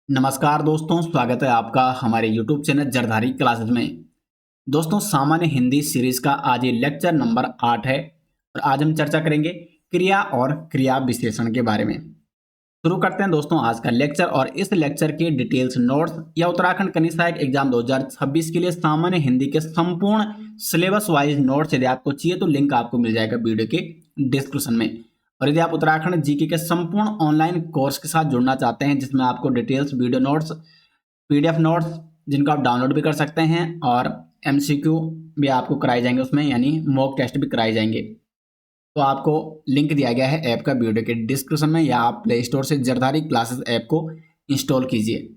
नमस्कार दोस्तों, स्वागत है आपका हमारे YouTube चैनल जरधारी क्लासेस में। दोस्तों, सामान्य हिंदी सीरीज का आज ये लेक्चर नंबर 8 है और आज हम चर्चा करेंगे क्रिया और क्रिया विशेषण के बारे में। शुरू करते हैं दोस्तों आज का लेक्चर। और इस लेक्चर के डिटेल्स नोट्स या उत्तराखंड कनिष्ठ सहायक एग्जाम 2026 के लिए सामान्य हिंदी के संपूर्ण सिलेबस वाइज नोट्स यदि आपको चाहिए तो लिंक आपको मिल जाएगा वीडियो के डिस्क्रिप्शन में। और यदि आप उत्तराखंड जीके के संपूर्ण ऑनलाइन कोर्स के साथ जुड़ना चाहते हैं जिसमें आपको details video notes PDF notes जिनको आप डाउनलोड भी कर सकते हैं और एमसीक्यू भी आपको कराए जाएंगे उसमें, यानी मॉक टेस्ट भी कराए जाएंगे, तो आपको लिंक दिया गया है ऐप का वीडियो के डिस्क्रिप्शन में, या आप प्ले स्टोर से जरधारी क्लासेस ऐप को इंस्टॉल कीजिए।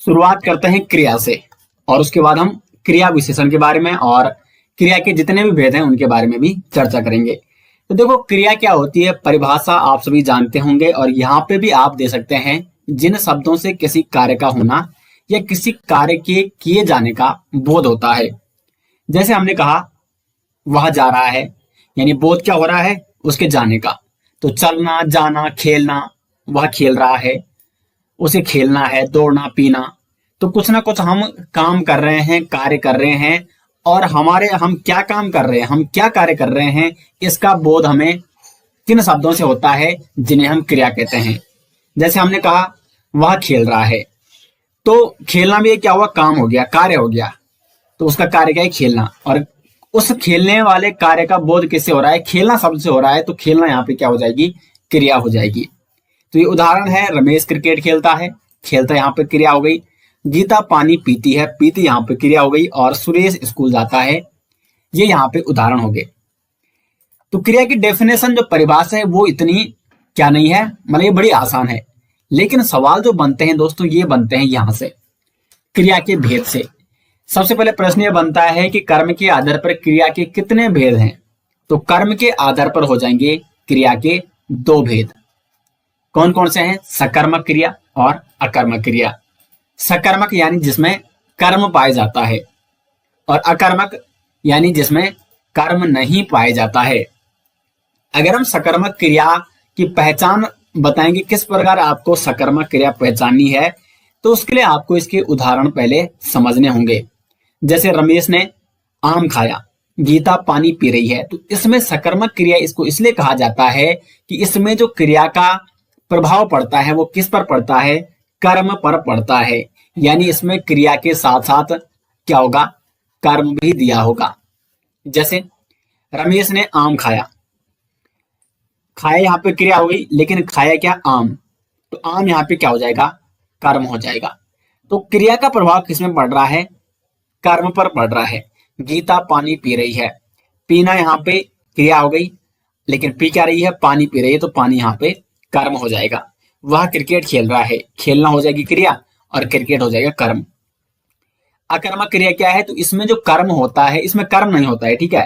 शुरुआत करते हैं क्रिया से और उसके बाद हम क्रिया विशेषण के बारे में और क्रिया के जितने भी भेद हैं उनके बारे में भी चर्चा करेंगे। तो देखो, क्रिया क्या होती है, परिभाषा आप सभी जानते होंगे और यहाँ पे भी आप दे सकते हैं जिन शब्दों से किसी कार्य का होना या किसी कार्य के किए जाने का बोध होता है। जैसे हमने कहा वह जा रहा है, यानी बोध क्या हो रहा है, उसके जाने का। तो चलना, जाना, खेलना, वह खेल रहा है, उसे खेलना है, दौड़ना, पीना। तो कुछ ना कुछ हम काम कर रहे हैं, कार्य कर रहे हैं, और हम क्या काम कर रहे हैं, हम क्या कार्य कर रहे हैं, इसका बोध हमें किन शब्दों से होता है जिन्हें हम क्रिया कहते हैं। जैसे हमने कहा वह खेल रहा है, तो खेलना भी क्या हुआ, काम हो गया, कार्य हो गया। तो उसका कार्य क्या है, खेलना। और उस खेलने वाले कार्य का बोध किससे हो रहा है, खेलना शब्द से हो रहा है। तो खेलना यहाँ पे क्या हो जाएगी, क्रिया हो जाएगी। तो ये उदाहरण है, रमेश क्रिकेट खेलता है, खेलता यहाँ पे क्रिया हो गई। गीता पानी पीती है, पीती यहाँ पे क्रिया हो गई। और सुरेश स्कूल जाता है, ये यहाँ पे उदाहरण हो गए। तो क्रिया की डेफिनेशन जो परिभाषा है वो इतनी क्या नहीं है, मतलब ये बड़ी आसान है। लेकिन सवाल जो बनते हैं दोस्तों, ये बनते हैं यहां से, क्रिया के भेद से। सबसे पहले प्रश्न ये बनता है कि कर्म के आधार पर क्रिया के कितने भेद हैं। तो कर्म के आधार पर हो जाएंगे क्रिया के 2 भेद। कौन कौन से हैं, सकर्मक क्रिया और अकर्मक क्रिया। सकर्मक यानी जिसमें कर्म पाया जाता है, और अकर्मक यानी जिसमें कर्म नहीं पाया जाता है। अगर हम सकर्मक क्रिया की पहचान बताएंगे, किस प्रकार आपको सकर्मक क्रिया पहचाननी है, तो उसके लिए आपको इसके उदाहरण पहले समझने होंगे। जैसे रमेश ने आम खाया, गीता पानी पी रही है। तो इसमें सकर्मक क्रिया इसको इसलिए कहा जाता है कि इसमें जो क्रिया का प्रभाव पड़ता है वो किस पर पड़ता है, कर्म पर पड़ता है। यानी इसमें क्रिया के साथ साथ क्या होगा, कर्म भी दिया होगा। जैसे रमेश ने आम खाया, खाया यहाँ पे क्रिया हो गई, लेकिन खाया क्या, आम। तो आम यहाँ पे क्या हो जाएगा, कर्म हो जाएगा। तो क्रिया का प्रभाव किसमें पड़ रहा है, कर्म पर पड़ रहा है। गीता पानी पी रही है, पीना यहाँ पे क्रिया हो गई, लेकिन पी क्या रही है, पानी पी रही है, तो पानी यहाँ पे कर्म हो जाएगा। वह क्रिकेट खेल रहा है, खेलना हो जाएगी क्रिया और क्रिकेट हो जाएगा कर्म। अकर्मक क्रिया क्या है, तो इसमें जो कर्म होता है इसमें कर्म नहीं होता है, ठीक है,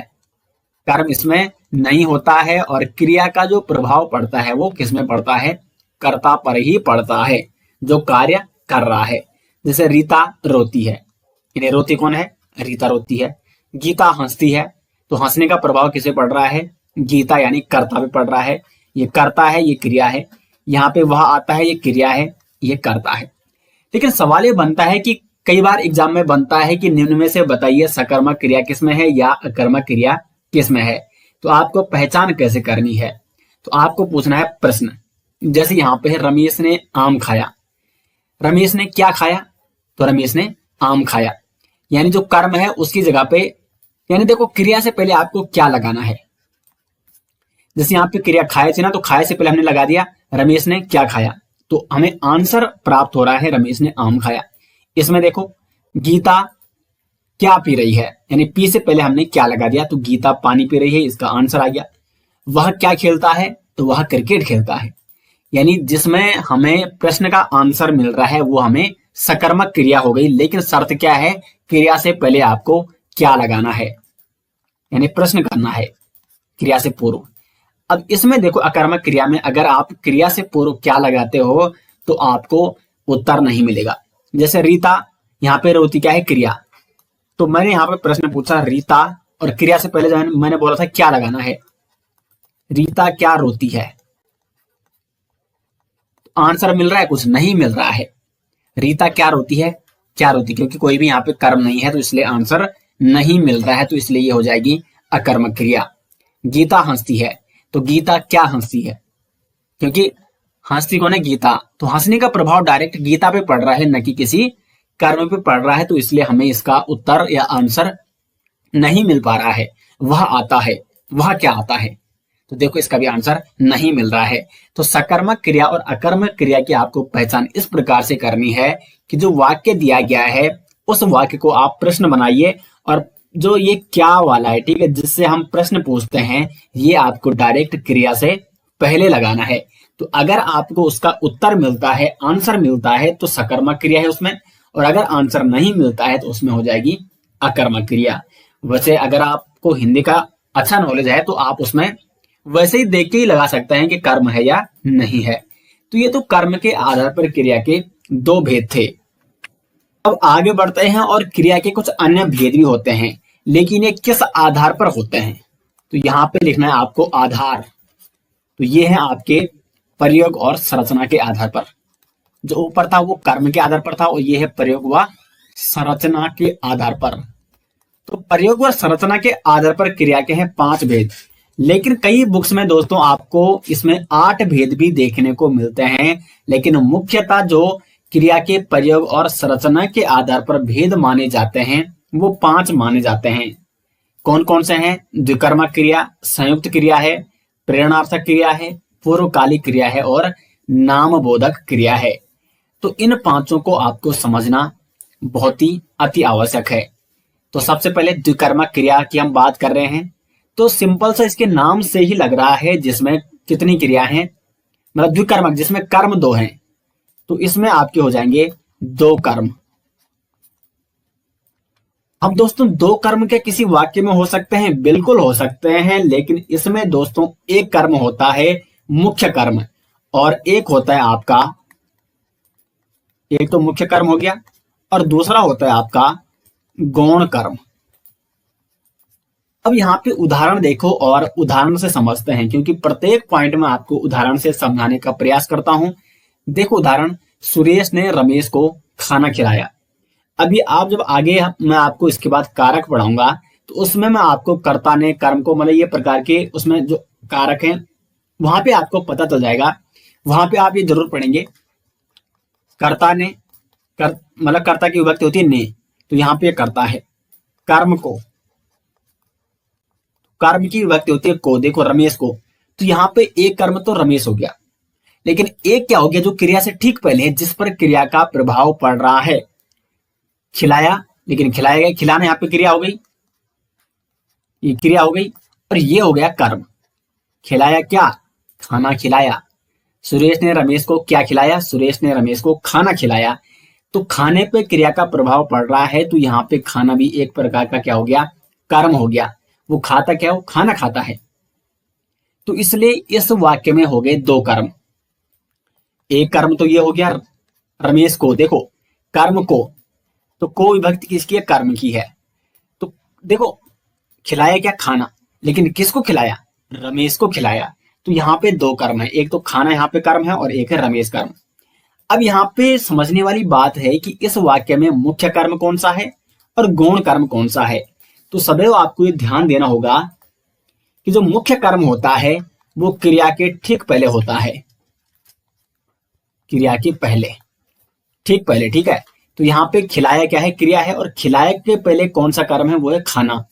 कर्म इसमें नहीं होता है। और क्रिया का जो प्रभाव पड़ता है वो किसमें पड़ता है, कर्ता पर ही पड़ता है, जो कार्य कर रहा है। जैसे रीता रोती है, इन्हें रोती कौन है, रीता रोती है। गीता हंसती है, तो हंसने का प्रभाव किसे पड़ रहा है, गीता यानी कर्ता पे पड़ रहा है। ये कर्ता है, ये क्रिया है। यहाँ पे वह आता है, ये क्रिया है, ये कर्ता है। लेकिन सवाल ये बनता है कि कई बार एग्जाम में बनता है कि निम्न में से बताइए सकर्मक क्रिया किसमें है या अकर्मक क्रिया किसमें है। तो आपको पहचान कैसे करनी है, तो आपको पूछना है प्रश्न। जैसे यहाँ पे है रमेश ने आम खाया, रमेश ने क्या खाया, तो रमेश ने आम खाया। यानी जो कर्म है उसकी जगह पे, यानी देखो क्रिया से पहले आपको क्या लगाना है। जैसे यहाँ पे क्रिया खाया थी ना, तो खाया से पहले हमने लगा दिया रमेश ने क्या खाया, तो हमें आंसर प्राप्त हो रहा है रमेश ने आम खाया। इसमें देखो गीता क्या पी रही है, यानी पी से पहले हमने क्या लगा दिया, तो गीता पानी पी रही है, इसका आंसर आ गया। वह क्या खेलता है, तो वह क्रिकेट खेलता है। यानी जिसमें हमें प्रश्न का आंसर मिल रहा है वो हमें सकर्मक क्रिया हो गई। लेकिन शर्त क्या है, क्रिया से पहले आपको क्या लगाना है, यानी प्रश्न करना है क्रिया से पूर्व। अब इसमें देखो अकर्मक क्रिया में अगर आप क्रिया से पूर्व क्या लगाते हो तो आपको उत्तर नहीं मिलेगा। जैसे रीता, यहाँ पे रोती क्या है, क्रिया। तो मैंने यहाँ पे प्रश्न पूछा रीता, और क्रिया से पहले जो मैंने बोला था क्या लगाना है, रीता क्या रोती है। आंसर मिल रहा है, कुछ नहीं मिल रहा है। रीता क्या रोती है, क्या रोती, क्योंकि कोई भी यहाँ पे कर्म नहीं है तो इसलिए आंसर नहीं मिल रहा है, तो इसलिए ये हो जाएगी अकर्मक क्रिया। गीता हंसती है, तो गीता क्या हंसती है, क्योंकि हंसती कौन है, गीता, तो हंसने का प्रभाव डायरेक्ट गीता पे पड़ रहा है, न कि किसी कर्म पे पड़ रहा है, तो इसलिए हमें इसका उत्तर या आंसर नहीं मिल पा रहा है। वह आता है, वह क्या आता है, तो देखो इसका भी आंसर नहीं मिल रहा है। तो सकर्मक क्रिया और अकर्मक क्रिया की आपको पहचान इस प्रकार से करनी है कि जो वाक्य दिया गया है उस वाक्य को आप प्रश्न बनाइए, और जो ये क्या वाला है, ठीक है, जिससे हम प्रश्न पूछते हैं, ये आपको डायरेक्ट क्रिया से पहले लगाना है। तो अगर आपको उसका उत्तर मिलता है, आंसर मिलता है, तो सकर्मक क्रिया है उसमें, और अगर आंसर नहीं मिलता है तो उसमें हो जाएगी अकर्मक क्रिया। वैसे अगर आपको हिंदी का अच्छा नॉलेज है तो आप उसमें वैसे ही देख के ही लगा सकते हैं कि कर्म है या नहीं है। तो ये तो कर्म के आधार पर क्रिया के दो भेद थे। अब आगे बढ़ते हैं, और क्रिया के कुछ अन्य भेद भी होते हैं, लेकिन ये किस आधार पर होते हैं, तो यहाँ पे लिखना है आपको आधार। तो ये है आपके प्रयोग और संरचना के आधार पर। जो ऊपर था वो कर्म के आधार पर था, और ये है प्रयोग व संरचना के आधार पर। तो प्रयोग और संरचना के आधार पर क्रिया के हैं 5 भेद, लेकिन कई बुक्स में दोस्तों आपको इसमें 8 भेद भी देखने को मिलते हैं। लेकिन मुख्यतः जो क्रिया के प्रयोग और संरचना के आधार पर भेद माने जाते हैं वो 5 माने जाते हैं। कौन कौन से हैं, द्विकर्मक क्रिया, संयुक्त क्रिया है, प्रेरणार्थक क्रिया है, पूर्वकालिक क्रिया है, और नामबोधक क्रिया है। तो इन 5 को आपको समझना बहुत ही अति आवश्यक है। तो सबसे पहले द्विकर्मक क्रिया की हम बात कर रहे हैं, तो सिंपल सा इसके नाम से ही लग रहा है, जिसमें कितनी क्रिया है, मतलब द्विकर्मक जिसमें कर्म 2 हैं, तो इसमें आपके हो जाएंगे 2 कर्म। अब दोस्तों 2 कर्म के किसी वाक्य में हो सकते हैं, बिल्कुल हो सकते हैं, लेकिन इसमें दोस्तों एक कर्म होता है मुख्य कर्म, और एक होता है आपका, एक तो मुख्य कर्म हो गया, और दूसरा होता है आपका गौण कर्म। अब यहाँ पे उदाहरण देखो और उदाहरण से समझते हैं, क्योंकि प्रत्येक पॉइंट में आपको उदाहरण से समझाने का प्रयास करता हूं। देखो उदाहरण, सुरेश ने रमेश को खाना खिलाया। अभी आप जब आगे मैं आपको इसके बाद कारक पढ़ाऊंगा, तो उसमें मैं आपको कर्ता ने, कर्म को, मतलब ये प्रकार के उसमें जो कारक हैं वहां पे आपको पता चल जाएगा। वहां पे आप ये जरूर पढ़ेंगे, कर्ता ने, मतलब कर्ता की विभक्ति होती है ने, तो यहाँ पे कर्ता है। कर्म को, कर्म की विभक्ति होती है को, देखो रमेश को, तो यहाँ पे एक कर्म तो रमेश हो गया, लेकिन एक क्या हो गया जो क्रिया से ठीक पहले है, जिस पर क्रिया का प्रभाव पड़ रहा है, खिलाया, लेकिन खिलाया गया, खिलाना यहाँ पे क्रिया हो गई, ये क्रिया हो गई, और ये हो गया कर्म। खिलाया क्या, खाना खिलाया। सुरेश ने रमेश को क्या खिलाया, सुरेश ने रमेश को खाना खिलाया। तो खाने पे क्रिया का प्रभाव पड़ रहा है, तो यहाँ पे खाना भी एक प्रकार का क्या हो गया, कर्म हो गया। वो खाता क्या, वो खाना खाता है। तो इसलिए इस वाक्य में हो गए 2 कर्म। एक कर्म तो ये हो गया रमेश को, देखो कर्म को, तो को विभक्ति किसकी है, कर्म की है। तो देखो खिलाया क्या, खाना, लेकिन किसको खिलाया, रमेश को खिलाया। तो यहाँ पे 2 कर्म है, एक तो खाना यहाँ पे कर्म है, और एक है रमेश कर्म। अब यहाँ पे समझने वाली बात है कि इस वाक्य में मुख्य कर्म कौन सा है और गौण कर्म कौन सा है। तो सदैव आपको ये ध्यान देना होगा कि जो मुख्य कर्म होता है वो क्रिया के ठीक पहले होता है, क्रिया के पहले, ठीक पहले, ठीक है। तो यहाँ पे खिलाया क्या है, क्रिया है, और खिलाया के पहले कौन सा कर्म है, वो है खाना।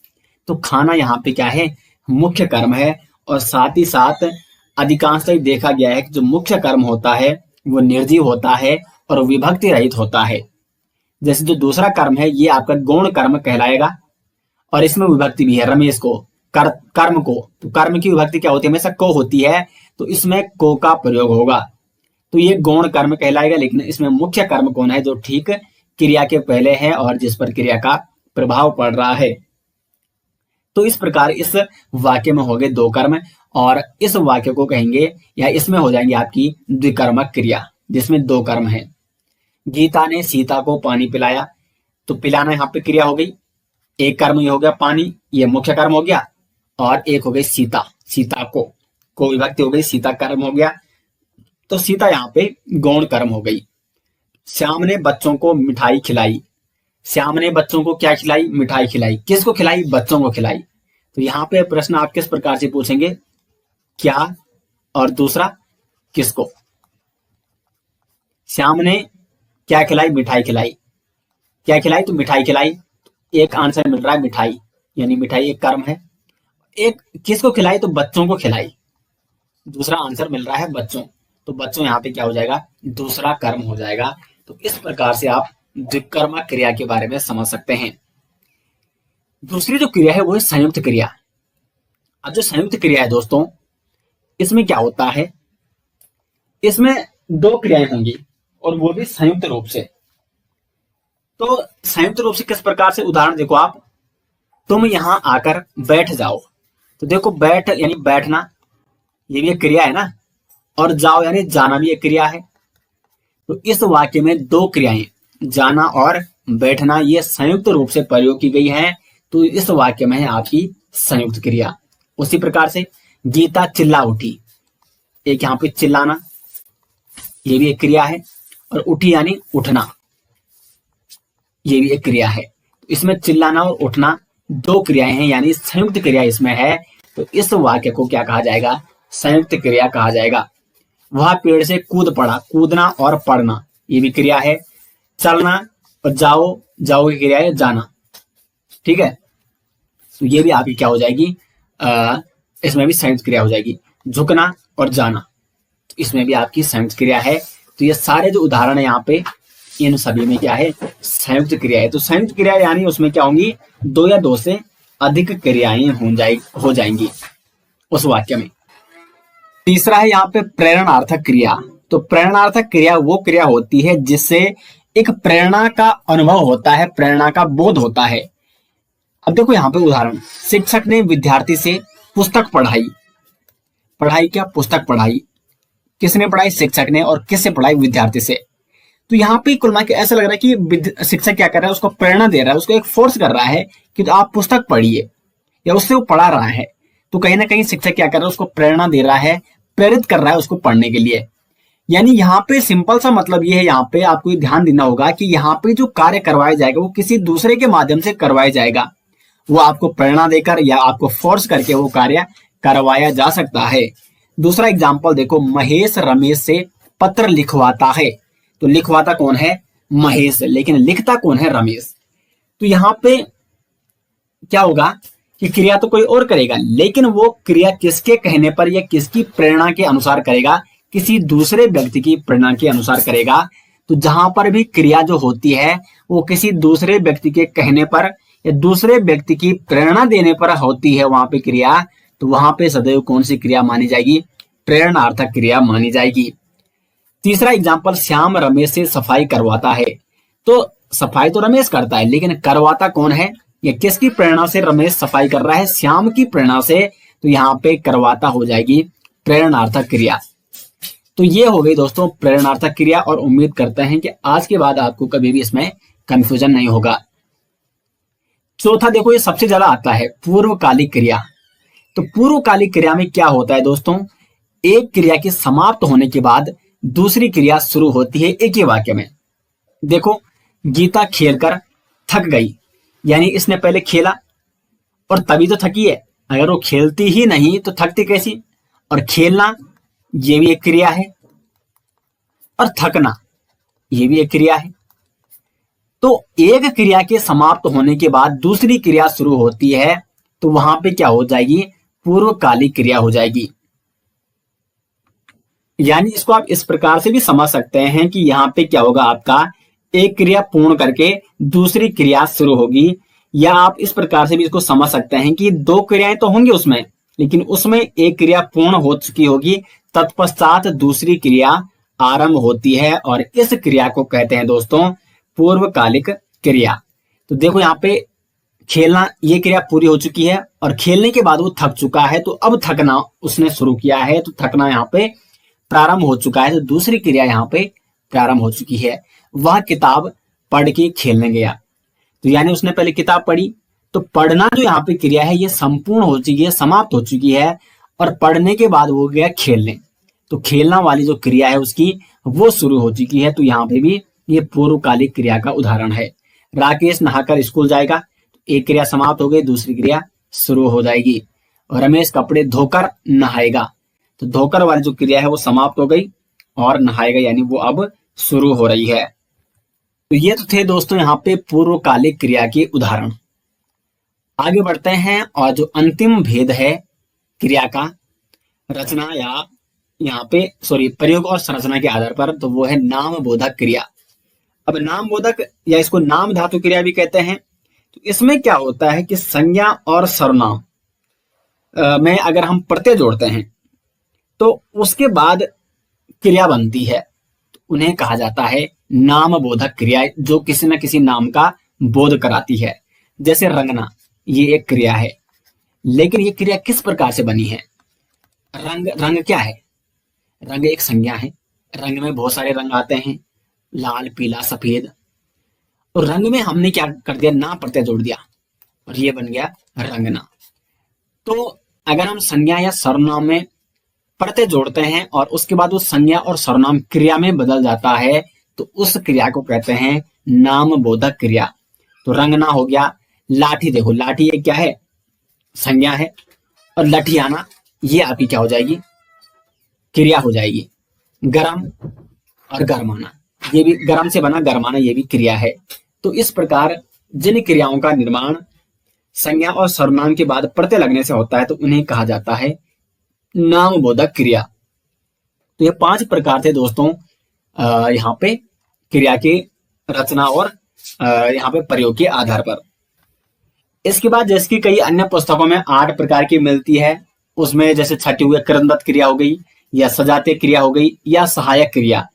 तो खाना यहाँ पे क्या है, मुख्य कर्म है। और साथ ही साथ अधिकांश देखा गया है कि जो मुख्य कर्म होता है वो निर्जीव होता है और विभक्ति रहित होता है। जैसे जो दूसरा कर्म है ये आपका गौण कर्म कहलाएगा, और इसमें विभक्ति भी है, रमेश को, कर्म को, तो कर्म की विभक्ति क्या होती है, हमेशा को होती है, तो इसमें को का प्रयोग होगा, तो ये गौण कर्म कहलाएगा। लेकिन इसमें मुख्य कर्म कौन है, जो ठीक क्रिया के पहले है और जिस पर क्रिया का प्रभाव पड़ रहा है। तो इस प्रकार इस वाक्य में हो गए 2 कर्म, और इस वाक्य को कहेंगे, या इसमें हो जाएंगे आपकी द्विकर्मक क्रिया, जिसमें 2 कर्म है। गीता ने सीता को पानी पिलाया, तो पिलाना यहाँ पे क्रिया हो गई, एक कर्म ये हो गया पानी, ये मुख्य कर्म हो गया, और एक हो गई सीता, सीता को विभक्ति हो गई, सीता कर्म हो गया, तो सीता यहाँ पे गौण कर्म हो गई। श्याम ने बच्चों को मिठाई खिलाई। श्याम ने बच्चों को क्या खिलाई? मिठाई खिलाई। किसको खिलाई? बच्चों को खिलाई। तो यहाँ पे प्रश्न आप किस प्रकार से पूछेंगे? क्या और दूसरा किसको? श्याम ने क्या खिलाई? मिठाई खिलाई। क्या खिलाई? तो मिठाई खिलाई। एक आंसर मिल रहा है मिठाई, यानी मिठाई एक कर्म है। एक किसको खिलाई? तो बच्चों को खिलाई। दूसरा आंसर मिल रहा है बच्चों, तो बच्चों यहाँ पे क्या हो जाएगा? दूसरा कर्म हो जाएगा। तो इस प्रकार से आप द्विकर्मा क्रिया के बारे में समझ सकते हैं। दूसरी जो क्रिया है वो है संयुक्त क्रिया। अब जो संयुक्त क्रिया है दोस्तों, इसमें क्या होता है? इसमें दो क्रियाएं होंगी और वो भी संयुक्त रूप से। तो संयुक्त रूप से किस प्रकार से? उदाहरण देखो आप, तुम यहां आकर बैठ जाओ। तो देखो बैठ यानी बैठना, ये भी एक क्रिया है ना, और जाओ यानी जाना भी एक क्रिया है। तो इस वाक्य में दो क्रियाएं, जाना और बैठना, ये संयुक्त रूप से प्रयोग की गई है। तो इस वाक्य में है आपकी संयुक्त क्रिया। उसी प्रकार से गीता चिल्ला उठी, एक यहाँ पे चिल्लाना, ये भी एक क्रिया है, और उठी यानी उठना, ये भी एक क्रिया है। तो इसमें चिल्लाना और उठना दो क्रियाएं हैं, यानी संयुक्त क्रिया इसमें है। तो इस वाक्य को क्या कहा जाएगा? संयुक्त क्रिया कहा जाएगा। वह पेड़ से कूद पड़ा, कूदना और पढ़ना ये भी क्रिया है। चलना और जाओ, जाओ की क्रिया है जाना, ठीक है। तो ये भी आपकी क्या हो जाएगी? इसमें भी संयुक्त क्रिया हो जाएगी। झुकना और जाना, तो इसमें भी आपकी संयुक्त क्रिया है। तो ये सारे जो उदाहरण है यहाँ पे, इन सभी में क्या है? संयुक्त क्रिया है। तो संयुक्त क्रिया यानी उसमें क्या होंगी? दो या दो से अधिक क्रियाएं हो जाएंगी उस वाक्य में। तीसरा है यहाँ पे प्रेरणार्थक क्रिया। तो प्रेरणार्थक क्रिया वो क्रिया होती है जिससे एक प्रेरणा का अनुभव होता है, प्रेरणा का बोध होता है। अब देखो यहाँ पे उदाहरण, शिक्षक ने विद्यार्थी से पुस्तक पढ़ाई। पढ़ाई क्या? पुस्तक पढ़ाई। किसने पढ़ाई? शिक्षक ने। और किससे पढ़ाई? विद्यार्थी से। तो यहाँ पे कुल मिला के ऐसा लग रहा है कि शिक्षक क्या कर रहा है? उसको प्रेरणा दे रहा है, उसको एक फोर्स कर रहा है कि तो आप पुस्तक पढ़िए, या उससे वो पढ़ा रहा है। तो कहीं ना कहीं शिक्षक क्या कर रहा है? उसको प्रेरणा दे रहा है, प्रेरित कर रहा है उसको पढ़ने के लिए। यानी यहाँ पे सिंपल सा मतलब ये है, यहाँ पे आपको ध्यान देना होगा कि यहाँ पे जो कार्य करवाया जाएगा वो किसी दूसरे के माध्यम से करवाया जाएगा। वो आपको प्रेरणा देकर या आपको फोर्स करके वो कार्य करवाया जा सकता है। दूसरा एग्जाम्पल देखो, महेश रमेश से पत्र लिखवाता है। तो लिखवाता कौन है? महेश, लेकिन लिखता कौन है? रमेश। तो यहाँ पे क्या होगा कि क्रिया तो कोई और करेगा, लेकिन वो क्रिया किसके कहने पर या किसकी प्रेरणा के अनुसार करेगा? किसी दूसरे व्यक्ति की प्रेरणा के अनुसार करेगा। तो जहां पर भी क्रिया जो होती है वो किसी दूसरे व्यक्ति के कहने पर या दूसरे व्यक्ति की प्रेरणा देने पर होती है वहां पे क्रिया, तो वहां पे सदैव कौन सी क्रिया मानी जाएगी? प्रेरणार्थक क्रिया मानी जाएगी। तीसरा एग्जाम्पल, श्याम रमेश से सफाई करवाता है। तो सफाई तो रमेश करता है, लेकिन करवाता कौन है? या किसकी प्रेरणा से रमेश सफाई कर रहा है? श्याम की प्रेरणा से। तो यहाँ पे करवाता हो जाएगी प्रेरणार्थक क्रिया। तो ये हो गई दोस्तों प्रेरणार्थक क्रिया, और उम्मीद करते हैं कि आज के बाद आपको कभी भी इसमें कंफ्यूजन नहीं होगा। चौथा देखो, ये सबसे ज्यादा आता है, पूर्वकालिक क्रिया। तो पूर्वकालिक क्रिया में क्या होता है दोस्तों? एक क्रिया के समाप्त होने के बाद दूसरी क्रिया शुरू होती है एक ही वाक्य में। देखो, गीता खेलकर थक गई, यानी इसने पहले खेला और तभी तो थकी है। अगर वो खेलती ही नहीं तो थकती कैसी? और खेलना ये भी एक क्रिया है, और थकना ये भी एक क्रिया है। तो एक क्रिया के समाप्त होने के बाद दूसरी क्रिया शुरू होती है, तो वहां पे क्या हो जाएगी? पूर्वकालिक क्रिया हो जाएगी। यानी इसको आप इस प्रकार से भी समझ सकते हैं कि यहाँ पे क्या होगा आपका, एक क्रिया पूर्ण करके दूसरी क्रिया शुरू होगी। या आप इस प्रकार से भी इसको समझ सकते हैं कि दो क्रियाएं तो होंगी उसमें, लेकिन उसमें एक क्रिया पूर्ण हो चुकी होगी, तत्पश्चात दूसरी क्रिया आरंभ होती है, और इस क्रिया को कहते हैं दोस्तों पूर्वकालिक क्रिया। तो देखो यहाँ पे खेलना ये क्रिया पूरी हो चुकी है, और खेलने के बाद वो थक चुका है, तो अब थकना उसने शुरू किया है, तो थकना यहाँ पे प्रारंभ हो चुका है। तो दूसरी क्रिया यहाँ पे प्रारंभ हो चुकी है। वह किताब पढ़ के खेलने गया। तो यानी उसने पहले किताब पढ़ी, तो पढ़ना जो यहाँ पे क्रिया है ये संपूर्ण हो चुकी है, समाप्त हो चुकी है, और पढ़ने के बाद वो गया खेलने। तो खेलना वाली जो क्रिया है उसकी वो शुरू हो चुकी है, तो यहाँ पे भी ये पूर्वकालिक क्रिया का उदाहरण है। राकेश नहाकर स्कूल जाएगा, एक क्रिया समाप्त हो गई, दूसरी क्रिया शुरू हो जाएगी। और रमेश कपड़े धोकर नहाएगा, तो धोकर वाली जो क्रिया है वो समाप्त हो गई और नहाएगा यानी वो अब शुरू हो रही है। तो ये तो थे दोस्तों यहाँ पे पूर्वकालिक क्रिया के उदाहरण। आगे बढ़ते हैं और जो अंतिम भेद है क्रिया का रचना या यहाँ पे प्रयोग और संरचना के आधार पर, तो वो है नाम बोधक क्रिया। अब नाम बोधक या इसको नाम धातु क्रिया भी कहते हैं। तो इसमें क्या होता है कि संज्ञा और सर्वनाम में अगर हम प्रत्यय जोड़ते हैं तो उसके बाद क्रिया बनती है, तो उन्हें कहा जाता है नाम बोधक क्रिया, जो किसी न किसी नाम का बोध कराती है। जैसे रंगना, ये एक क्रिया है, लेकिन ये क्रिया किस प्रकार से बनी है? रंग क्या है? रंग एक संज्ञा है। रंग में बहुत सारे रंग आते हैं, लाल, पीला, सफेद। तो रंग में हमने क्या कर दिया? ना प्रत्यय जोड़ दिया और ये बन गया रंगना। तो अगर हम संज्ञा या सर्वनाम में प्रत्यय जोड़ते हैं और उसके बाद वो संज्ञा और सर्वनाम क्रिया में बदल जाता है, तो उस क्रिया को कहते हैं नाम बोधक क्रिया। तो रंगना हो गया। लाठी, देखो लाठी ये क्या है? संज्ञा है। और लठियाना ये आपकी क्या हो जाएगी? क्रिया हो जाएगी। गरम और गरमाना, ये भी गरम से बना गरमाना, ये भी क्रिया है। तो इस प्रकार जिन क्रियाओं का निर्माण संज्ञा और सर्वनाम के बाद प्रत्यय लगने से होता है, तो उन्हें कहा जाता है नाम बोधक क्रिया। तो ये 5 प्रकार थे दोस्तों यहाँ पे क्रिया के रचना और यहाँ पे प्रयोग के आधार पर। इसके बाद जैसे कि कई अन्य पुस्तकों में 8 प्रकार की मिलती है, उसमें जैसे छठी हुई क्रमबद्ध क्रिया हो गई, या सजातीय क्रिया हो गई, या सहायक क्रिया।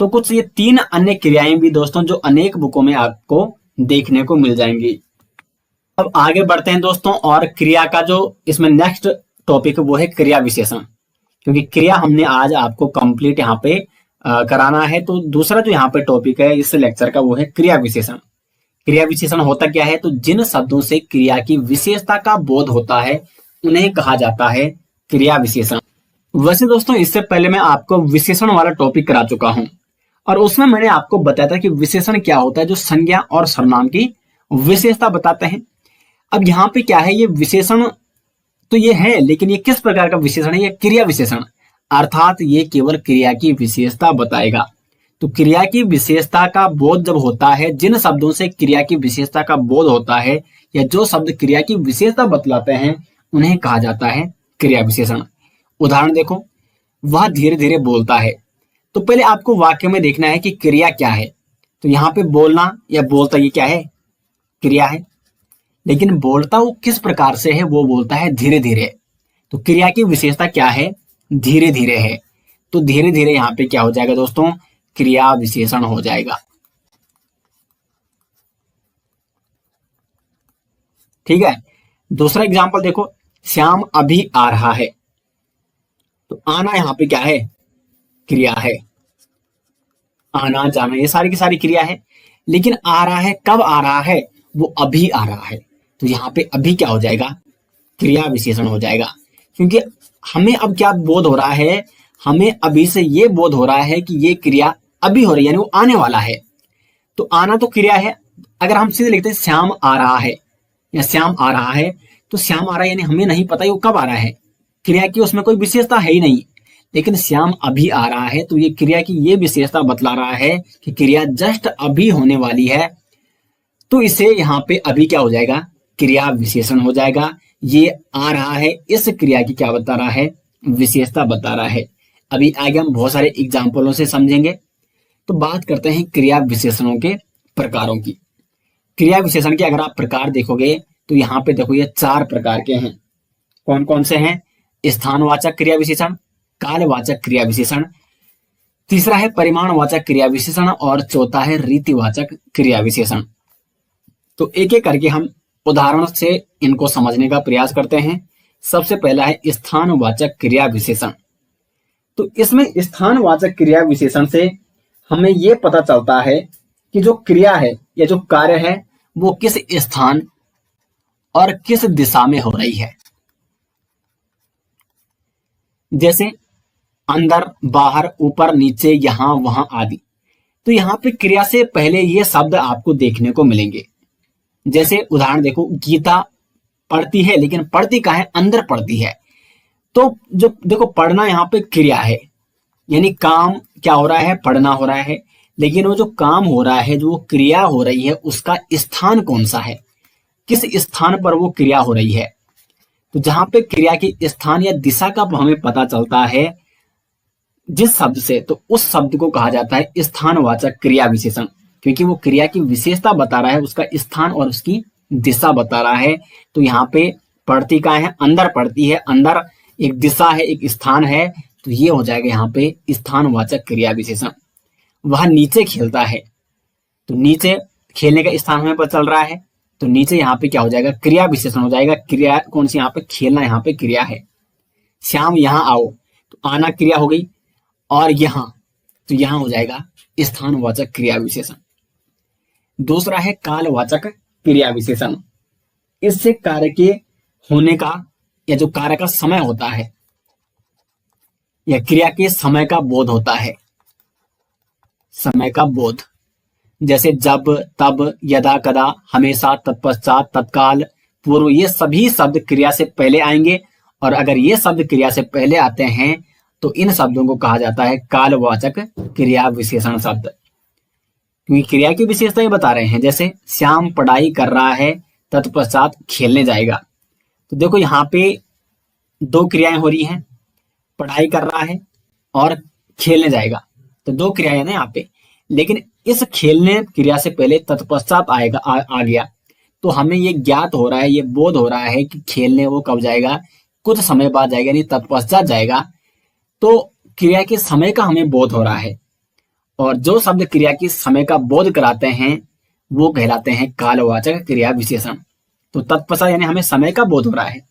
तो कुछ ये 3 अन्य क्रियाएं भी दोस्तों जो अनेक बुकों में आपको देखने को मिल जाएंगी। अब आगे बढ़ते हैं दोस्तों, और क्रिया का जो इसमें नेक्स्ट टॉपिक वो है क्रिया विशेषण। क्योंकि क्रिया हमने आज आपको कंप्लीट यहाँ पे कराना है, तो दूसरा जो यहाँ पे टॉपिक है इस लेक्चर का वो है क्रिया विशेषण। क्रिया विशेषण होता क्या है? तो जिन शब्दों से क्रिया की विशेषता का बोध होता है उन्हें कहा जाता है क्रिया विशेषण। वैसे दोस्तों इससे पहले मैं आपको विशेषण वाला टॉपिक करा चुका हूं, और उसमें मैंने आपको बताया था कि विशेषण क्या होता है, जो संज्ञा और सर्वनाम की विशेषता बताते हैं। अब यहाँ पे क्या है? ये विशेषण तो ये है, लेकिन ये किस प्रकार का विशेषण है? ये क्रिया विशेषण, अर्थात ये केवल क्रिया की विशेषता बताएगा। तो क्रिया की विशेषता का बोध जब होता है, जिन शब्दों से क्रिया की विशेषता का बोध होता है या जो शब्द क्रिया की विशेषता बतलाते हैं उन्हें कहा जाता है क्रिया विशेषण। उदाहरण देखो, वह धीरे धीरे बोलता है। तो पहले आपको वाक्य में देखना है कि क्रिया क्या है। तो यहाँ पे बोलना या बोलता ये क्या है? क्रिया है। लेकिन बोलता वो किस प्रकार से है? वो बोलता है धीरे धीरे। तो क्रिया की विशेषता क्या है? धीरे धीरे है। तो धीरे धीरे यहाँ पे क्या हो जाएगा दोस्तों? क्रिया विशेषण हो जाएगा। ठीक है। दूसरा एग्जांपल देखो, श्याम अभी आ रहा है। तो आना यहाँ पे क्या है? क्रिया है। आना जाना ये सारी की सारी क्रिया है। लेकिन आ रहा है, कब आ रहा है? वो अभी आ रहा है। तो यहाँ पे अभी क्या हो जाएगा? क्रिया विशेषण हो जाएगा। क्योंकि हमें अब क्या बोध हो रहा है? हमें अभी से ये बोध हो रहा है कि ये क्रिया अभी हो रही है, यानी वो आने वाला है। तो आना तो क्रिया है। अगर हम सीधे लिखते हैं श्याम आ रहा है या श्याम आ रहा है, तो श्याम आ रहा है यानी हमें नहीं पता वो कब आ रहा है। क्रिया की उसमें कोई विशेषता है ही नहीं। लेकिन श्याम अभी आ रहा है, तो ये क्रिया की ये विशेषता बतला रहा है कि क्रिया जस्ट अभी होने वाली है। तो इसे यहाँ पे अभी क्या हो जाएगा? क्रिया विशेषण हो जाएगा। ये आ रहा है, इस क्रिया की क्या बता रहा है? विशेषता बता रहा है। अभी आगे हम बहुत सारे एग्जाम्पलों से समझेंगे। तो बात करते हैं क्रिया विशेषणों के प्रकारों की। क्रिया विशेषण के अगर आप प्रकार देखोगे तो यहाँ पे देखो ये 4 प्रकार के हैं। कौन कौन से हैं? स्थानवाचक क्रिया विशेषण, कालवाचक क्रिया विशेषण, तीसरा है परिमाणवाचक क्रिया विशेषण, और चौथा है रीतिवाचक क्रिया विशेषण। तो एक एक करके हम उदाहरण से इनको समझने का प्रयास करते हैं। सबसे पहला है स्थानवाचक क्रिया विशेषण। तो इसमें स्थानवाचक क्रिया विशेषण से हमें यह पता चलता है कि जो क्रिया है या जो कार्य है वो किस स्थान और किस दिशा में हो रही है। जैसे अंदर, बाहर, ऊपर, नीचे, यहां, वहां आदि। तो यहाँ पे क्रिया से पहले ये शब्द आपको देखने को मिलेंगे। जैसे उदाहरण देखो, गीता पढ़ती है, लेकिन पढ़ती कहाँ है, अंदर पढ़ती है। तो जो देखो पढ़ना यहाँ पे क्रिया है, यानी काम क्या हो रहा है, पढ़ना हो रहा है, लेकिन वो जो काम हो रहा है, जो वो क्रिया हो रही है, उसका स्थान कौन सा है, किस स्थान पर वो क्रिया हो रही है। तो जहां पे क्रिया की स्थान या दिशा का हमें पता चलता है जिस शब्द से, तो उस शब्द को कहा जाता है स्थानवाचक क्रिया विशेषण, क्योंकि वो क्रिया की विशेषता बता रहा है, उसका स्थान और उसकी दिशा बता रहा है। तो यहाँ पे पढ़ती कहाँ है, अंदर पढ़ती है, अंदर एक दिशा है, एक स्थान है, तो ये हो जाएगा यहाँ पे स्थानवाचक क्रिया विशेषण। वह नीचे खेलता है, तो नीचे खेलने का स्थान हमें पता चल रहा है, तो नीचे यहाँ पे क्या हो जाएगा, क्रिया विशेषण हो जाएगा। क्रिया कौन सी, यहाँ पे खेलना, यहाँ पे क्रिया है। श्याम यहाँ आओ, तो आना क्रिया हो गई, और यहाँ, तो यहाँ हो जाएगा स्थानवाचक क्रिया विशेषण। दूसरा है कालवाचक क्रिया विशेषण। इससे कार्य के होने का या जो कार्य का समय होता है या क्रिया के समय का बोध होता है, समय का बोध। जैसे जब, तब, यदा, कदा, हमेशा, तत्पश्चात, तत्काल, पूर्व, ये सभी शब्द क्रिया से पहले आएंगे। और अगर ये शब्द क्रिया से पहले आते हैं तो इन शब्दों को कहा जाता है कालवाचक क्रिया विशेषण शब्द, क्योंकि क्रिया की विशेषता ये बता रहे हैं। जैसे श्याम पढ़ाई कर रहा है, तत्पश्चात खेलने जाएगा। तो देखो यहाँ पे दो क्रियाएं हो रही हैं, पढ़ाई कर रहा है और खेलने जाएगा, तो दो क्रियाएं ना यहाँ पे। लेकिन इस खेलने क्रिया से पहले तत्पश्चात आएगा, आ गया, तो हमें ये ज्ञात हो रहा है, ये बोध हो रहा है कि खेलने वो कब जाएगा, कुछ समय बाद जाएगा, यानी तत्पश्चात जाएगा। तो क्रिया के समय का हमें बोध हो रहा है, और जो शब्द क्रिया की समय का बोध कराते हैं वो कहलाते हैं कालवाचक क्रिया विशेषण। तो तत्पश्चात यानी हमें समय का बोध हो रहा है,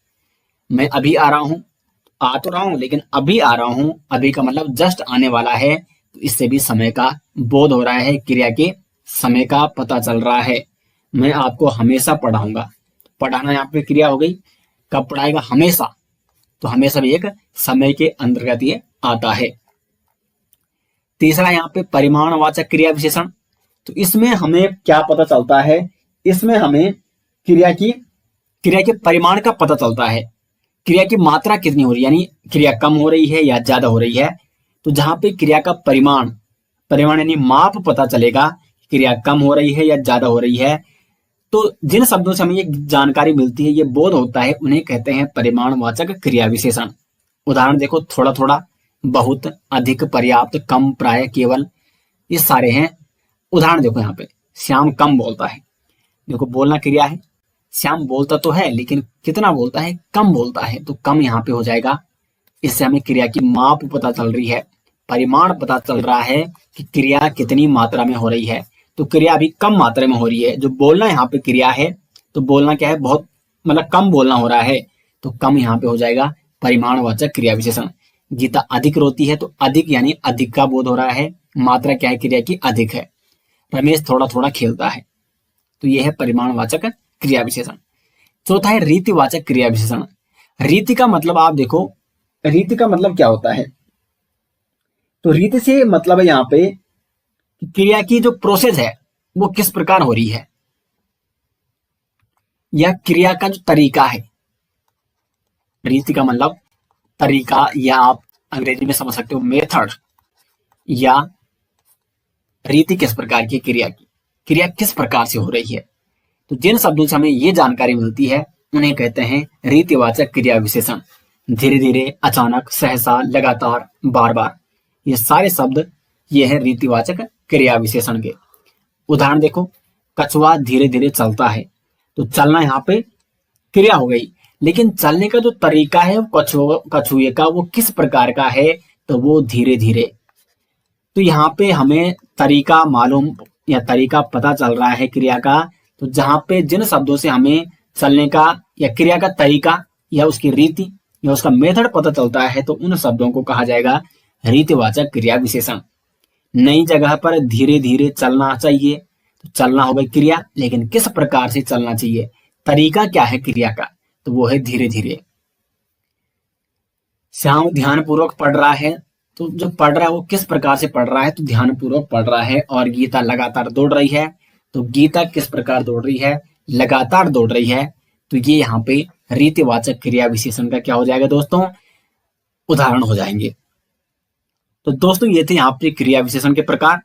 मैं अभी आ रहा हूँ, आ तो रहा हूँ लेकिन अभी आ रहा हूँ, अभी का मतलब जस्ट आने वाला है, तो इससे भी समय का बोध हो रहा है, क्रिया के समय का पता चल रहा है। मैं आपको हमेशा पढ़ाऊंगा, पढ़ाना यहाँ पे क्रिया हो गई, कब पढ़ाएगा, हमेशा, तो हमेशा भी एक समय के अंतर्गत ये आता है। तीसरा यहाँ पे परिमाणवाचक क्रिया विशेषण। तो इसमें हमें क्या पता चलता है, इसमें हमें क्रिया के परिमाण का पता चलता है, क्रिया की मात्रा कितनी हो रही है, यानी क्रिया कम हो रही है या ज्यादा हो रही है। तो जहां पे क्रिया का परिमाण यानी माप पता चलेगा, क्रिया कम हो रही है या ज्यादा हो रही है, तो जिन शब्दों से हमें ये जानकारी मिलती है, ये बोध होता है, उन्हें कहते हैं परिमाणवाचक क्रिया विशेषण। उदाहरण देखो, थोड़ा थोड़ा, बहुत, अधिक, पर्याप्त, कम, प्राय, केवल, ये सारे हैं। उदाहरण देखो यहाँ पे, श्याम कम बोलता है, देखो बोलना क्रिया है, श्याम बोलता तो है लेकिन कितना बोलता है, कम बोलता है, तो कम यहाँ पे हो जाएगा। इससे हमें क्रिया की माप पता चल रही है, परिमाण पता चल रहा है कि क्रिया कितनी मात्रा में हो रही है। तो क्रिया अभी कम मात्रा में हो रही है, जो बोलना यहाँ पे क्रिया है, तो बोलना क्या है, बहुत मतलब कम बोलना हो रहा है, तो कम यहाँ पे हो जाएगा परिमाणवाचक क्रिया विशेषण। गीता अधिक रोती है, तो अधिक यानी अधिक का बोध हो रहा है, मात्रा क्या है क्रिया की, अधिक है। रमेश थोड़ा थोड़ा खेलता है, तो यह है परिमाणवाचक क्रिया विशेषण। चौथा है रीतिवाचक क्रिया विशेषण। रीति का मतलब आप देखो, रीति का मतलब क्या होता है, तो रीति से मतलब है यहाँ पे क्रिया की जो प्रोसेस है वो किस प्रकार हो रही है, या क्रिया का जो तरीका है। रीति का मतलब तरीका, या आप अंग्रेजी में समझ सकते हो मेथड, या रीति किस प्रकार की क्रिया किस प्रकार से हो रही है। तो जिन शब्दों से हमें ये जानकारी मिलती है उन्हें कहते हैं रीतिवाचक क्रिया विशेषण। धीरे धीरे, अचानक, सहसा, लगातार, बार बार, ये सारे शब्द ये है रीतिवाचक क्रिया विशेषण के। उदाहरण देखो, कछुआ धीरे धीरे चलता है, तो चलना यहाँ पे क्रिया हो गई, लेकिन चलने का जो तरीका है कछुए का वो किस प्रकार का है, तो वो धीरे धीरे। तो यहाँ पे हमें तरीका मालूम या तरीका पता चल रहा है क्रिया का। तो जहां पे जिन शब्दों से हमें चलने का या क्रिया का तरीका या उसकी रीति या उसका मेथड पता चलता है, तो उन शब्दों को कहा जाएगा रीतिवाचक क्रिया विशेषण। नई जगह पर धीरे धीरे चलना चाहिए, तो चलना हो गई क्रिया, लेकिन किस प्रकार से चलना चाहिए, तरीका क्या है क्रिया का, तो वो है धीरे धीरे। श्याम ध्यान पूर्वक पढ़ रहा है, तो जो पढ़ रहा है वो किस प्रकार से पढ़ रहा है, तो ध्यानपूर्वक पढ़ रहा है। और गीता लगातार दौड़ रही है, तो गीता किस प्रकार दौड़ रही है, लगातार दौड़ रही है। तो ये यहाँ पे रीतिवाचक क्रिया विशेषण का क्या हो जाएगा दोस्तों, उदाहरण हो जाएंगे। तो दोस्तों ये थे यहाँ पे क्रिया विशेषण के प्रकार।